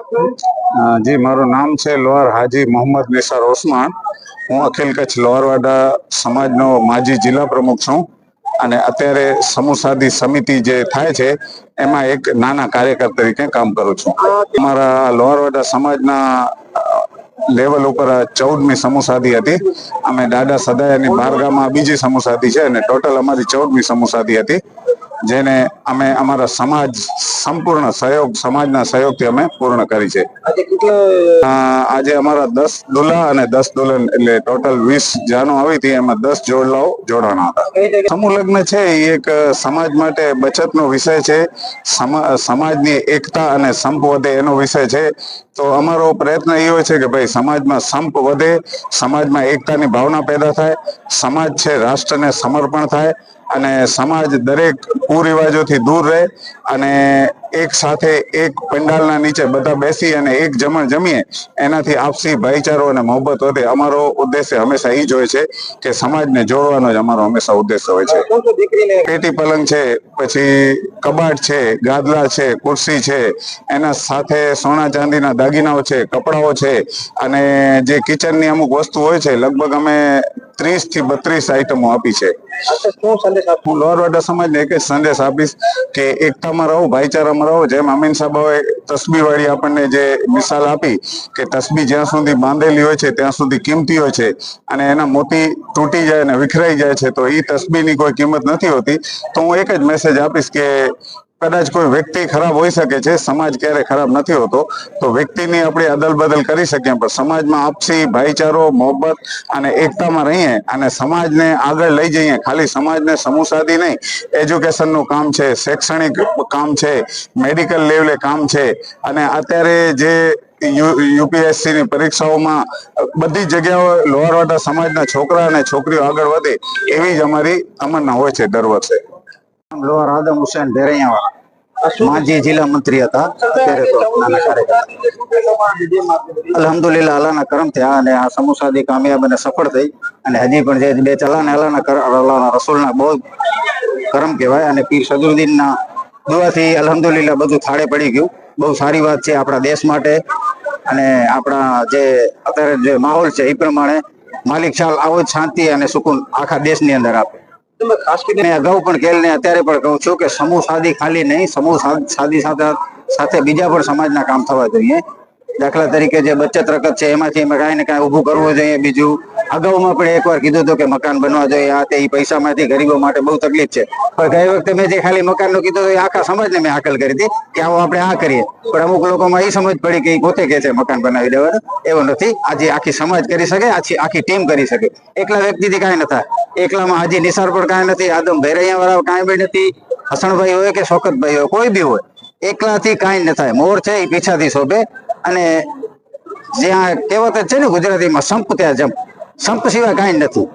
જી, મારું નામ છે લોહાર હાજી મોહમ્મદ નિસાર ઓસમાન. હું અખિલ કચ્છ લોહારવાડા સમાજનો માજી જિલ્લા પ્રમુખ છું અને અત્યારે સમૂહ સાદી સમિતિ જે થાય છે એમાં એક નાના કાર્યકર તરીકે કામ કરું છું. અમારા લોહારવાડા સમાજના લેવલ ઉપર 14મી સમૂહ સાદી હતી. અમે દાદા સદાયાની બારગામાં બીજી સમૂહ સાદી છે અને ટોટલ અમારી 14મી સમૂહ સાદી હતી, જેને અમે અમારા સંપૂર્ણ સહયોગ સમાજના સહયોગથી અમે પૂર્ણ કરી છે. આજે અમારા 10 દુલ્હા અને 10 દુલ્હન એટલે ટોટલ 20 જાનો આવી હતી, એમાં 10 જોડલાઓ જોડાણા હતા. સમૂહ લગ્ન છે એ એક સમાજ માટે બચતનો વિષય છે, સમાજની એકતા અને સંપ વધે એનો વિષય છે. તો અમારો પ્રયત્ન એ હોય છે કે ભાઈ સમાજમાં સંપ વધે, સમાજમાં એકતાની ભાવના પેદા થાય, સમાજ છે રાષ્ટ્રને સમર્પણ થાય અને સમાજ દરેક કુરિવાજોથી દૂર રહે અને એક સાથે એક પંડાલના નીચે બધા બેસી અને એક જમણ જમીએ, એનાથી આપસી ભાઈચારો અને મોહબ્બત વધે. અમારો ઉદ્દેશ્ય હંમેશા એ જ હોય છે કે સમાજને જોડવાનો જ અમારો હંમેશા ઉદ્દેશ્ય હોય છે. પેટી પલંગ છે, પછી કબાટ છે, ગાદલા છે, ખુરશી છે, એના સાથે સોના ચાંદીના દાગીનાઓ છે, કપડાઓ છે અને જે કિચનની અમુક વસ્તુ હોય છે, લગભગ અમે 30 થી 32 આઈટમો આપી છે. હું લોહારવાડા સમાજને એક જ સંદેશ આપીશ કે એકતામાં રહો, ભાઈચારામાં રહો. જેમ અમીન સાહેબે તસ્બી વાળી આપણને જે મિસાલ આપી કે તસ્બી જ્યાં સુધી બાંધેલી હોય છે ત્યાં સુધી કિંમતી હોય છે અને એના મોતી તૂટી જાય અને વિખરાઈ જાય છે તો એ તસ્બીની કોઈ કિંમત નથી હોતી. તો હું એક જ મેસેજ આપીશ કે કદાચ કોઈ વ્યક્તિ ખરાબ હોઈ શકે છે, સમાજ ક્યારે ખરાબ નથી હોતો. તો વ્યક્તિની આપણે અદલ બદલ કરી શકીએ, પણ સમાજમાં આપસી ભાઈચારો, મોહબ્બત અને એકતામાં રહીએ અને સમાજને આગળ લઈ જઈએ. ખાલી સમાજને સમૂહ સાદી નહીં, એજ્યુકેશનનું કામ છે, શૈક્ષણિક કામ છે, મેડિકલ લેવલે કામ છે અને અત્યારે જે યુપીએસસી ની પરીક્ષાઓમાં બધી જગ્યાઓ લોહારવાડા સમાજના છોકરા અને છોકરીઓ આગળ વધે એવી જ અમારી તમન્ના હોય છે દર વર્ષે. લોહાર આદમ હુસેન ભેરૈયાવાળા માજી જિલ્લા મંત્રી હતા, અત્યારે તો નાના કાર્યકર્તા. અલ્હમ્દુલિલ્લાહ અલ્લાહના કરમથી અને આ સમૂહ સાદી કામયાબ અને સફળ થઈ અને હજી પણ જે બે ચલાને અલ્લાહના રસૂલના બહુ કરમ કહેવાય અને પીર સદરુદ્દીનના દુઆથી અલ્હમ્દુલિલ્લાહ બધું થાળે પડી ગયું. બહુ સારી વાત છે આપણા દેશ માટે અને આપણા જે અત્યારે જે માહોલ છે એ પ્રમાણે માલિક શાહ આવો જ શાંતિ અને સુકૂન આખા દેશની અંદર આપે. ખાસ કરીને અગાઉ પણ કહેલ ને અત્યારે પણ કહું છું કે સમૂહ સાદી ખાલી નહીં, સમૂહ સાદી સાથે બીજા પણ સમાજના કામ થવા જોઈએ. દાખલા તરીકે જે બચત રકમ છે એમાંથી અમે કાંઈ ને કાંઈ ઊભું કરવું જોઈએ. બીજું અગાઉમાં પણ એકવાર કીધું હતું કે મકાન બનવા જોઈએ, આ તે પૈસામાંથી ગરીબો માટે બહુ તકલીફ છે. પણ ગઈ વખતે મેં જે ખાલી મકાનનું કીધું હતું એ આખા સમાજને મેં હાકલ કરી હતી કે આવો આપણે આ કરીએ, પણ અમુક લોકોમાં એ સમજ પડી કે એ પોતે કહે છે મકાન બનાવી દેવાનું. એવું નથી, આજે આખી સમાજ કરી શકે, આખી ટીમ કરી શકે. એકલા વ્યક્તિથી કાંઈ ન થાય. એકલામાં હાજી નિસાર પણ કાંઈ નથી, આદમ ભેરૈયા વાળા કાંઈ બી નથી, હસણભાઈ હોય કે શોકતભાઈ હોય, કોઈ બી હોય, એકલાથી કાંઈ ન થાય. મોર છે એ પીછાથી શોભે અને જ્યાં કહેવત છે ને ગુજરાતીમાં સંપ ત્યાં જંપ, સંપ સિવાય કાંઈ નથી.